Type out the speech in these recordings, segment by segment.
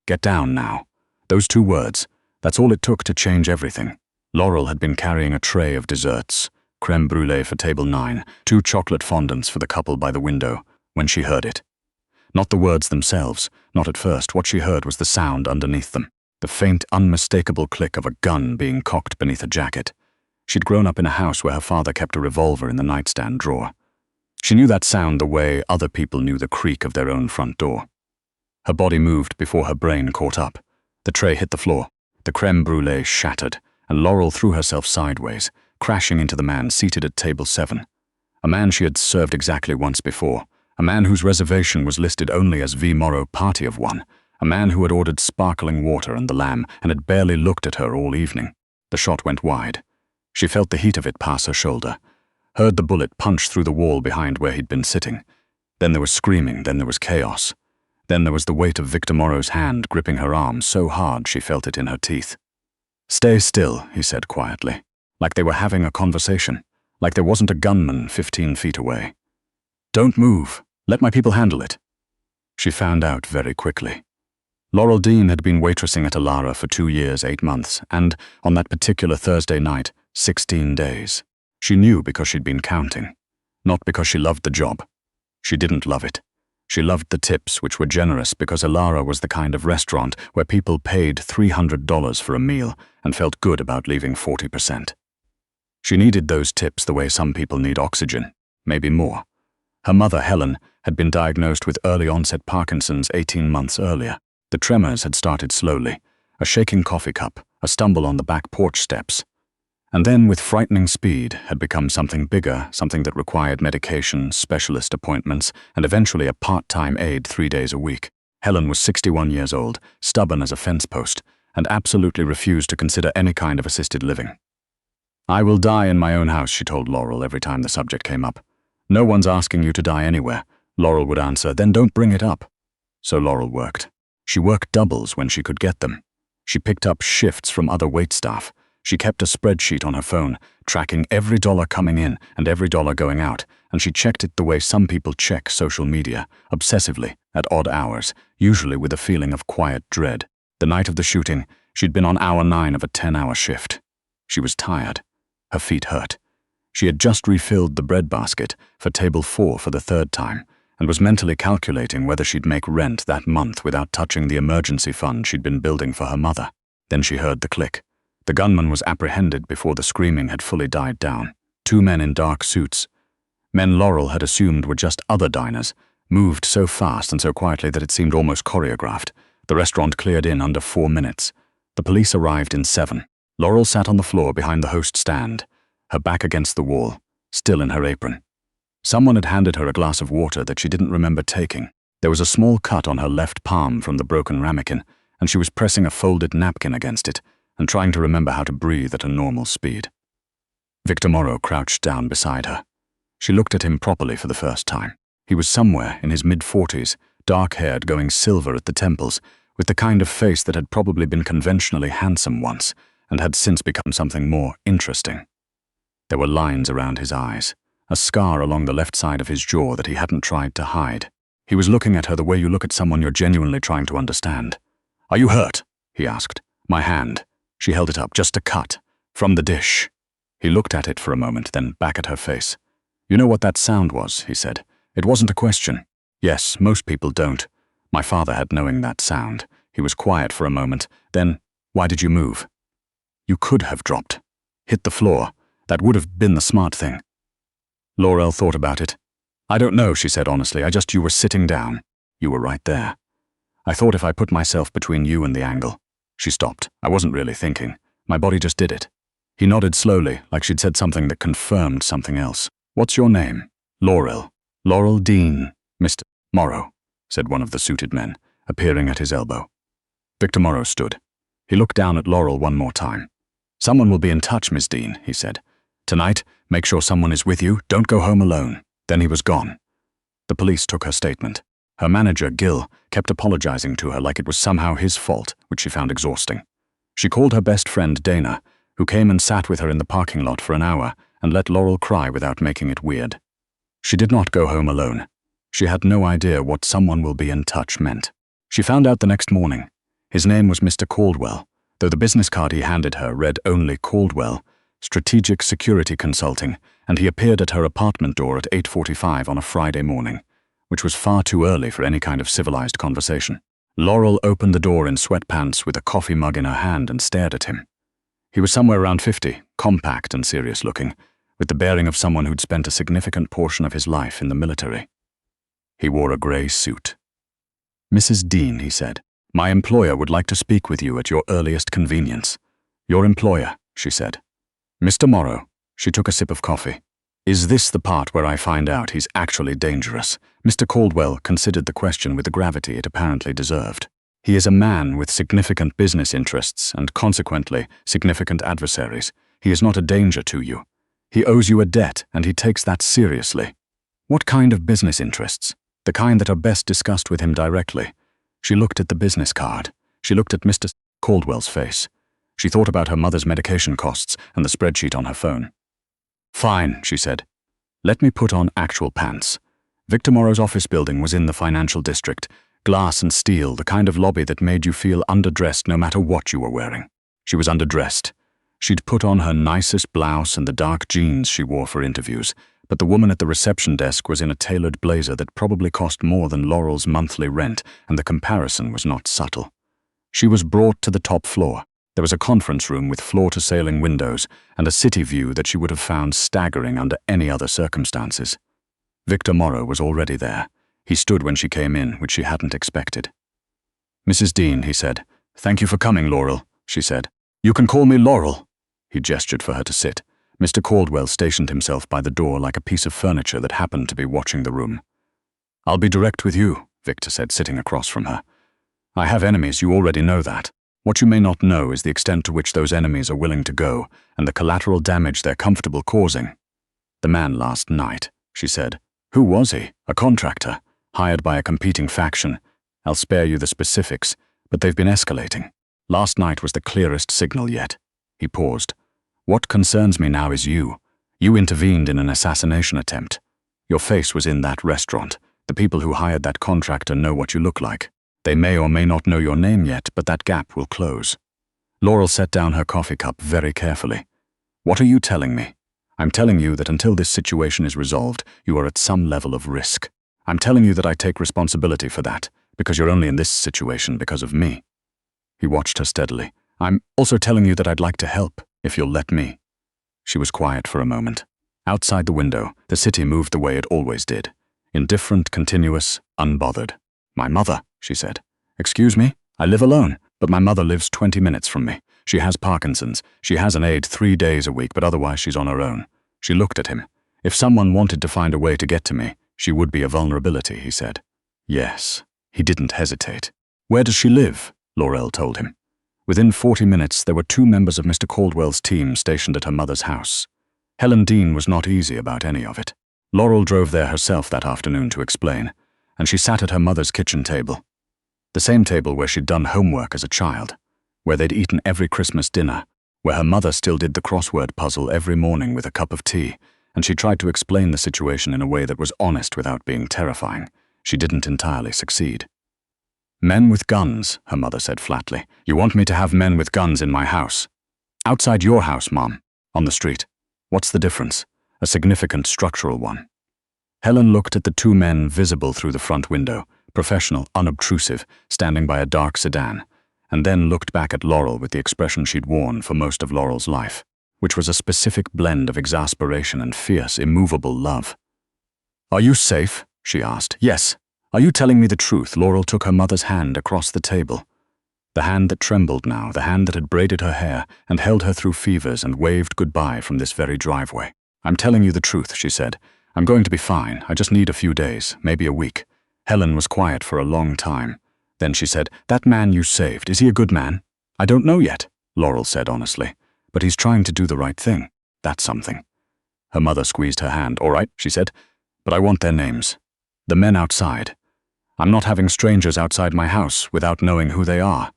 Get down now. Those 2 words, that's all it took to change everything. Laurel had been carrying a tray of desserts, creme brulee for table 9, 2 chocolate fondants for the couple by the window, when she heard it. Not the words themselves, not at first. What she heard was the sound underneath them, the faint, unmistakable click of a gun being cocked beneath a jacket. She'd grown up in a house where her father kept a revolver in the nightstand drawer. She knew that sound the way other people knew the creak of their own front door. Her body moved before her brain caught up. The tray hit the floor, the creme brulee shattered, and Laurel threw herself sideways, crashing into the man seated at table 7. A man she had served exactly once before, a man whose reservation was listed only as V. Morrow Party of One, a man who had ordered sparkling water and the lamb and had barely looked at her all evening. The shot went wide. She felt the heat of it pass her shoulder, heard the bullet punch through the wall behind where he'd been sitting. Then there was screaming, then there was chaos. Then there was the weight of Victor Morrow's hand gripping her arm so hard she felt it in her teeth. "Stay still," he said quietly, like they were having a conversation, like there wasn't a gunman 15 feet away. "Don't move. Let my people handle it." She found out very quickly. Laurel Dean had been waitressing at Alara for 2 years, 8 months, and, on that particular Thursday night, 16 days. She knew because she'd been counting, not because she loved the job. She didn't love it. She loved the tips, which were generous because Alara was the kind of restaurant where people paid $300 for a meal and felt good about leaving 40%. She needed those tips the way some people need oxygen, maybe more. Her mother, Helen, had been diagnosed with early-onset Parkinson's 18 months earlier. The tremors had started slowly, a shaking coffee cup, a stumble on the back porch steps, and then, with frightening speed, had become something bigger, something that required medication, specialist appointments, and eventually a part-time aide 3 days a week. Helen was 61 years old, stubborn as a fence post, and absolutely refused to consider any kind of assisted living. "I will die in my own house," she told Laurel every time the subject came up. "No one's asking you to die anywhere," Laurel would answer. "Then don't bring it up." So Laurel worked. She worked doubles when she could get them. She picked up shifts from other waitstaff. She kept a spreadsheet on her phone, tracking every dollar coming in and every dollar going out, and she checked it the way some people check social media, obsessively, at odd hours, usually with a feeling of quiet dread. The night of the shooting, she'd been on hour 9 of a 10-hour shift. She was tired. Her feet hurt. She had just refilled the bread basket for table 4 for the 3rd time, and was mentally calculating whether she'd make rent that month without touching the emergency fund she'd been building for her mother. Then she heard the click. The gunman was apprehended before the screaming had fully died down. 2 men in dark suits. Men Laurel had assumed were just other diners, moved so fast and so quietly that it seemed almost choreographed. The restaurant cleared in under 4 minutes. The police arrived in 7. Laurel sat on the floor behind the host stand, her back against the wall, still in her apron. Someone had handed her a glass of water that she didn't remember taking. There was a small cut on her left palm from the broken ramekin, and she was pressing a folded napkin against it and trying to remember how to breathe at a normal speed. Victor Morrow crouched down beside her. She looked at him properly for the first time. He was somewhere in his mid-40s, dark-haired, going silver at the temples, with the kind of face that had probably been conventionally handsome once and had since become something more interesting. There were lines around his eyes, a scar along the left side of his jaw that he hadn't tried to hide. He was looking at her the way you look at someone you're genuinely trying to understand. "Are you hurt?" he asked. "My hand." She held it up, just a cut, from the dish. He looked at it for a moment, then back at her face. "You know what that sound was," he said. "It wasn't a question. Yes, most people don't. My father had knowing that sound." He was quiet for a moment, then, "Why did you move?" "You could have dropped. Hit the floor. That would have been the smart thing." Laurel thought about it. "I don't know," she said honestly. You were sitting down. You were right there. I thought if I put myself between you and the angle." She stopped. "I wasn't really thinking. My body just did it." He nodded slowly, like she'd said something that confirmed something else. "What's your name?" "Laurel. Laurel Dean." "Mr. Morrow," said one of the suited men, appearing at his elbow. Victor Morrow stood. He looked down at Laurel one more time. "Someone will be in touch, Miss Dean," he said. "Tonight, make sure someone is with you. Don't go home alone." Then he was gone. The police took her statement. Her manager, Gil, kept apologizing to her like it was somehow his fault, which she found exhausting. She called her best friend, Dana, who came and sat with her in the parking lot for an hour and let Laurel cry without making it weird. She did not go home alone. She had no idea what "someone will be in touch" meant. She found out the next morning. His name was Mr. Caldwell, though the business card he handed her read only Caldwell, Strategic Security Consulting, and he appeared at her apartment door at 8:45 on a Friday morning, which was far too early for any kind of civilized conversation. Laurel opened the door in sweatpants with a coffee mug in her hand and stared at him. He was somewhere around 50, compact and serious-looking, with the bearing of someone who'd spent a significant portion of his life in the military. He wore a grey suit. "Mrs. Dean," he said, "my employer would like to speak with you at your earliest convenience." "Your employer," she said. "Mr. Morrow." She took a sip of coffee. "Is this the part where I find out he's actually dangerous?" Mr. Caldwell considered the question with the gravity it apparently deserved. "He is a man with significant business interests and, consequently, significant adversaries. He is not a danger to you. He owes you a debt, and he takes that seriously." "What kind of business interests?" "The kind that are best discussed with him directly." She looked at the business card. She looked at Mr. Caldwell's face. She thought about her mother's medication costs and the spreadsheet on her phone. "Fine," she said. "Let me put on actual pants." Victor Morrow's office building was in the financial district. Glass and steel, the kind of lobby that made you feel underdressed no matter what you were wearing. She was underdressed. She'd put on her nicest blouse and the dark jeans she wore for interviews, but the woman at the reception desk was in a tailored blazer that probably cost more than Laurel's monthly rent, and the comparison was not subtle. She was brought to the top floor. There was a conference room with floor-to-ceiling windows and a city view that she would have found staggering under any other circumstances. Victor Morrow was already there. He stood when she came in, which she hadn't expected. "Mrs. Dean," he said. "Thank you for coming, Laurel," she said. "You can call me Laurel." He gestured for her to sit. Mr. Caldwell stationed himself by the door like a piece of furniture that happened to be watching the room. "I'll be direct with you," Victor said, sitting across from her. "I have enemies, you already know that. What you may not know is the extent to which those enemies are willing to go, and the collateral damage they're comfortable causing." "The man last night," she said. "Who was he? A contractor, hired by a competing faction. I'll spare you the specifics, but they've been escalating. Last night was the clearest signal yet." He paused. "What concerns me now is you. You intervened in an assassination attempt. Your face was in that restaurant. The people who hired that contractor know what you look like. They may or may not know your name yet, but that gap will close." Laurel set down her coffee cup very carefully. "What are you telling me?" "I'm telling you that until this situation is resolved, you are at some level of risk. I'm telling you that I take responsibility for that, because you're only in this situation because of me." He watched her steadily. "I'm also telling you that I'd like to help, if you'll let me." She was quiet for a moment. Outside the window, the city moved the way it always did. Indifferent, continuous, unbothered. "My mother," she said. "Excuse me? I live alone, but my mother lives 20 minutes from me. She has Parkinson's. She has an aide 3 days a week, but otherwise she's on her own." She looked at him. "If someone wanted to find a way to get to me, she would be a vulnerability," he said. "Yes." He didn't hesitate. "Where does she live?" Laurel told him. Within 40 minutes, there were 2 members of Mr. Caldwell's team stationed at her mother's house. Helen Dean was not easy about any of it. Laurel drove there herself that afternoon to explain, and she sat at her mother's kitchen table. The same table where she'd done homework as a child, where they'd eaten every Christmas dinner, where her mother still did the crossword puzzle every morning with a cup of tea, and she tried to explain the situation in a way that was honest without being terrifying. She didn't entirely succeed. "Men with guns," her mother said flatly. "You want me to have men with guns in my house?" "Outside your house, Mom. On the street. What's the difference?" "A significant structural one." Helen looked at the 2 men visible through the front window, professional, unobtrusive, standing by a dark sedan, and then looked back at Laurel with the expression she'd worn for most of Laurel's life, which was a specific blend of exasperation and fierce, immovable love. "Are you safe?" she asked. "Yes. Are you telling me the truth?" Laurel took her mother's hand across the table. The hand that trembled now, the hand that had braided her hair and held her through fevers and waved goodbye from this very driveway. "I'm telling you the truth," she said. "I'm going to be fine. I just need a few days, maybe a week." Helen was quiet for a long time. Then she said, "That man you saved, is he a good man?" "I don't know yet," Laurel said honestly. "But he's trying to do the right thing. That's something." Her mother squeezed her hand. "All right," she said, "but I want their names. The men outside. I'm not having strangers outside my house without knowing who they are."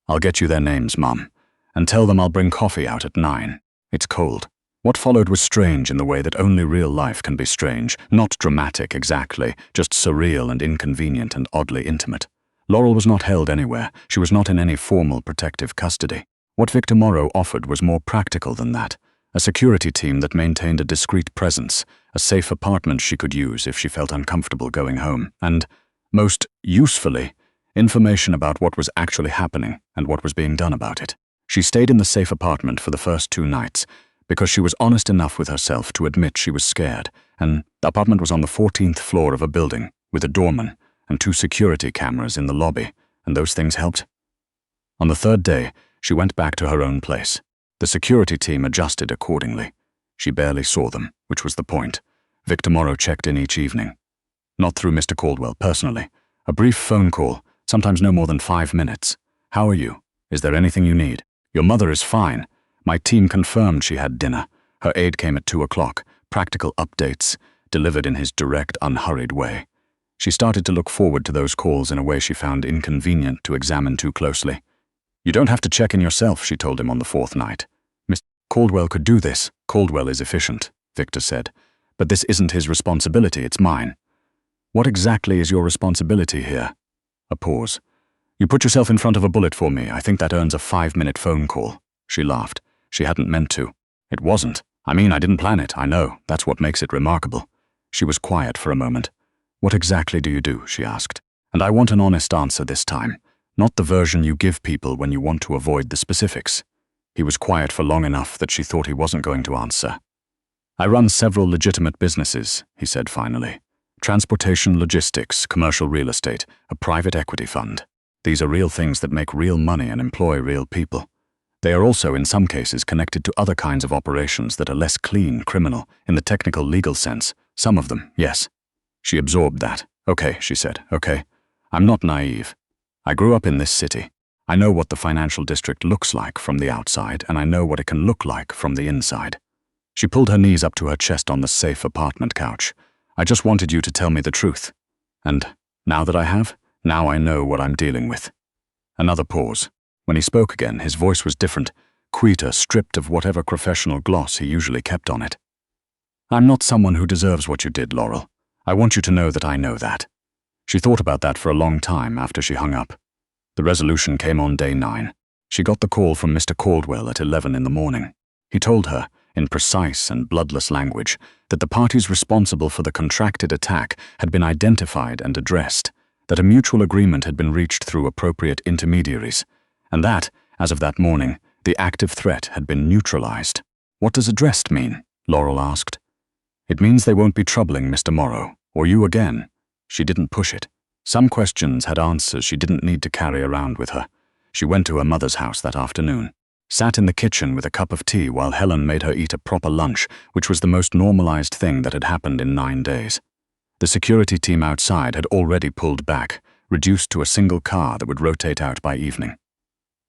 "I'll get you their names, Mom, and tell them I'll bring coffee out at 9. It's cold." What followed was strange in the way that only real life can be strange, not dramatic exactly, just surreal and inconvenient and oddly intimate. Laurel was not held anywhere. She was not in any formal protective custody. What Victor Morrow offered was more practical than that. A security team that maintained a discreet presence, a safe apartment she could use if she felt uncomfortable going home, and, most usefully, information about what was actually happening and what was being done about it. She stayed in the safe apartment for the first 2 nights because she was honest enough with herself to admit she was scared, and the apartment was on the 14th floor of a building with a doorman and 2 security cameras in the lobby, and those things helped. On the 3rd day, she went back to her own place. The security team adjusted accordingly. She barely saw them, which was the point. Victor Morrow checked in each evening. Not through Mr. Caldwell personally. A brief phone call, sometimes no more than 5 minutes. How are you? Is there anything you need? Your mother is fine. My team confirmed she had dinner. Her aide came at 2 o'clock. Practical updates, delivered in his direct, unhurried way. She started to look forward to those calls in a way she found inconvenient to examine too closely. You don't have to check in yourself, she told him on the 4th night. Mr. Caldwell could do this. Caldwell is efficient, Victor said. But this isn't his responsibility, it's mine. What exactly is your responsibility here? A pause. You put yourself in front of a bullet for me. I think that earns a 5-minute phone call. She laughed. She hadn't meant to. It wasn't. I mean, I didn't plan it, I know. That's what makes it remarkable. She was quiet for a moment. What exactly do you do? She asked. And I want an honest answer this time. Not the version you give people when you want to avoid the specifics. He was quiet for long enough that she thought he wasn't going to answer. I run several legitimate businesses, he said finally. Transportation, logistics, commercial real estate, a private equity fund. These are real things that make real money and employ real people. They are also, in some cases, connected to other kinds of operations that are less clean, criminal, in the technical legal sense. Some of them, yes. She absorbed that. Okay, she said, okay. I'm not naive. I grew up in this city. I know what the financial district looks like from the outside, and I know what it can look like from the inside. She pulled her knees up to her chest on the safe apartment couch. I just wanted you to tell me the truth. And now that I have, now I know what I'm dealing with. Another pause. When he spoke again, his voice was different, quieter, stripped of whatever professional gloss he usually kept on it. I'm not someone who deserves what you did, Laurel. I want you to know that I know that. She thought about that for a long time after she hung up. The resolution came on day 9. She got the call from Mr. Caldwell at 11 in the morning. He told her, in precise and bloodless language, that the parties responsible for the contracted attack had been identified and addressed, that a mutual agreement had been reached through appropriate intermediaries, and that, as of that morning, the active threat had been neutralized. What does addressed mean? Laurel asked. It means they won't be troubling Mr. Morrow, or you again. She didn't push it. Some questions had answers she didn't need to carry around with her. She went to her mother's house that afternoon, sat in the kitchen with a cup of tea while Helen made her eat a proper lunch, which was the most normalized thing that had happened in 9 days. The security team outside had already pulled back, reduced to a single car that would rotate out by evening.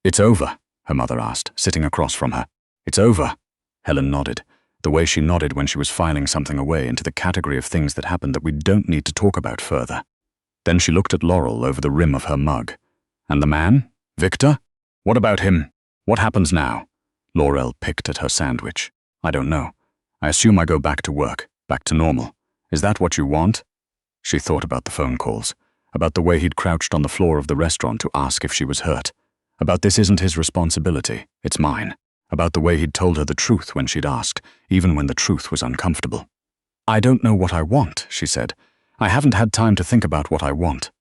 It's over, her mother asked, sitting across from her. It's over. Helen nodded, the way she nodded when she was filing something away into the category of things that happened that we don't need to talk about further. Then she looked at Laurel over the rim of her mug. And the man? Victor? What about him? What happens now? Laurel picked at her sandwich. I don't know. I assume I go back to work, back to normal. Is that what you want? She thought about the phone calls, about the way he'd crouched on the floor of the restaurant to ask if she was hurt, about this isn't his responsibility, it's mine, about the way he'd told her the truth when she'd asked, even when the truth was uncomfortable. I don't know what I want, she said. I haven't had time to think about what I want.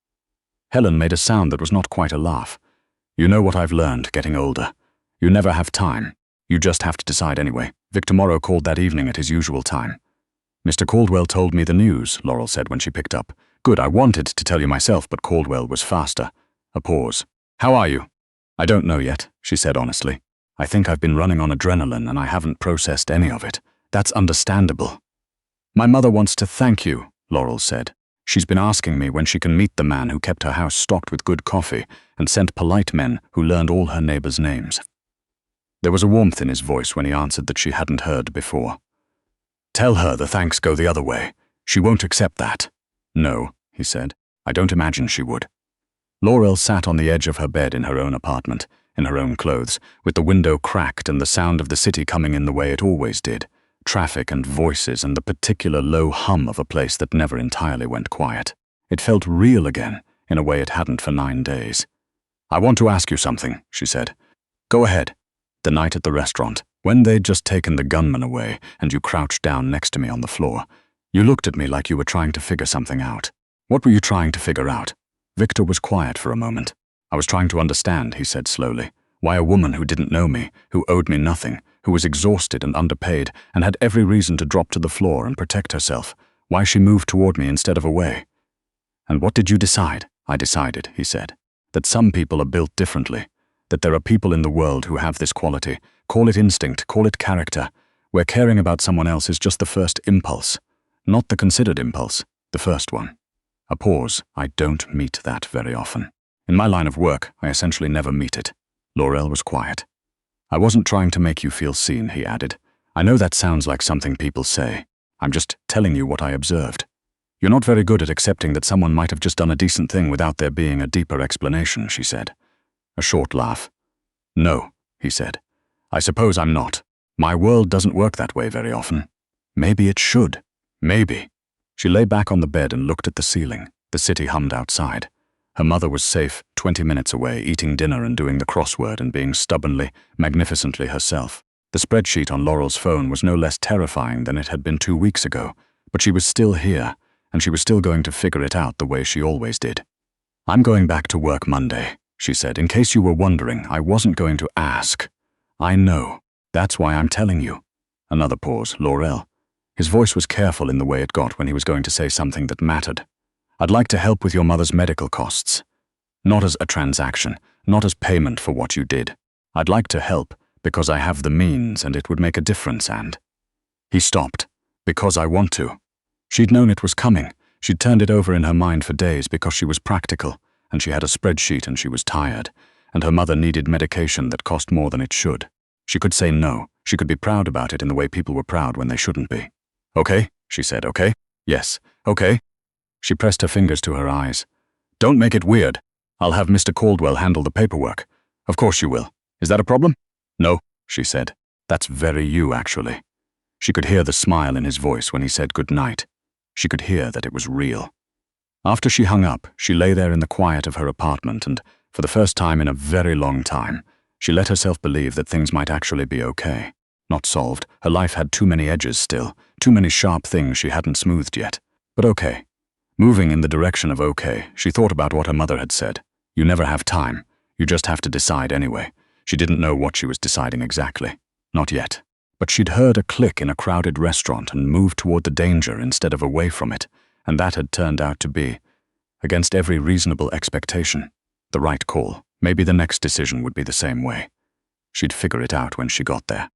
Helen made a sound that was not quite a laugh. You know what I've learned getting older. You never have time. You just have to decide anyway. Victor Morrow called that evening at his usual time. Mr. Caldwell told me the news, Laurel said when she picked up. Good, I wanted to tell you myself, but Caldwell was faster. A pause. How are you? I don't know yet, she said honestly. I think I've been running on adrenaline and I haven't processed any of it. That's understandable. My mother wants to thank you, Laurel said. She's been asking me when she can meet the man who kept her house stocked with good coffee and sent polite men who learned all her neighbors' names. There was a warmth in his voice when he answered that she hadn't heard before. Tell her the thanks go the other way. She won't accept that. No, he said. I don't imagine she would. Laurel sat on the edge of her bed in her own apartment, in her own clothes, with the window cracked and the sound of the city coming in the way it always did. Traffic and voices and the particular low hum of a place that never entirely went quiet. It felt real again, in a way it hadn't for 9 days. "I want to ask you something," she said. "Go ahead." "The night at the restaurant, when they'd just taken the gunman away and you crouched down next to me on the floor, you looked at me like you were trying to figure something out. What were you trying to figure out?" Victor was quiet for a moment. "I was trying to understand," he said slowly, "why a woman who didn't know me, who owed me nothing, who was exhausted and underpaid and had every reason to drop to the floor and protect herself, why she moved toward me instead of away." "And what did you decide?" "I decided," he said, "that some people are built differently, that there are people in the world who have this quality, call it instinct, call it character, where caring about someone else is just the first impulse, not the considered impulse, the first one." A pause. "I don't meet that very often. In my line of work, I essentially never meet it." Laurel was quiet. "I wasn't trying to make you feel seen," he added. "I know that sounds like something people say. I'm just telling you what I observed. You're not very good at accepting that someone might have just done a decent thing without there being a deeper explanation," she said. A short laugh. "No," he said. "I suppose I'm not. My world doesn't work that way very often. Maybe it should. Maybe." She lay back on the bed and looked at the ceiling. The city hummed outside. Her mother was safe, 20 minutes away, eating dinner and doing the crossword and being stubbornly, magnificently herself. The spreadsheet on Laurel's phone was no less terrifying than it had been 2 weeks ago, but she was still here, and she was still going to figure it out the way she always did. "I'm going back to work Monday," she said. "In case you were wondering, I wasn't going to ask. I know. That's why I'm telling you." Another pause. "Laurel." His voice was careful in the way it got when he was going to say something that mattered. "I'd like to help with your mother's medical costs. Not as a transaction, not as payment for what you did. I'd like to help because I have the means and it would make a difference and—" He stopped. "Because I want to." She'd known it was coming. She'd turned it over in her mind for days because she was practical, and she had a spreadsheet and she was tired, and her mother needed medication that cost more than it should. She could say no. She could be proud about it in the way people were proud when they shouldn't be. "Okay," she said. "Okay? Yes. Okay." She pressed her fingers to her eyes. "Don't make it weird. I'll have Mr. Caldwell handle the paperwork." "Of course you will. Is that a problem?" "No," she said. "That's very you, actually." She could hear the smile in his voice when he said good night. She could hear that it was real. After she hung up, she lay there in the quiet of her apartment and, for the first time in a very long time, she let herself believe that things might actually be okay. Not solved. Her life had too many edges still, too many sharp things she hadn't smoothed yet. But okay. Moving in the direction of okay, she thought about what her mother had said. You never have time. You just have to decide anyway. She didn't know what she was deciding exactly. Not yet. But she'd heard a click in a crowded restaurant and moved toward the danger instead of away from it, and that had turned out to be, against every reasonable expectation, the right call. Maybe the next decision would be the same way. She'd figure it out when she got there.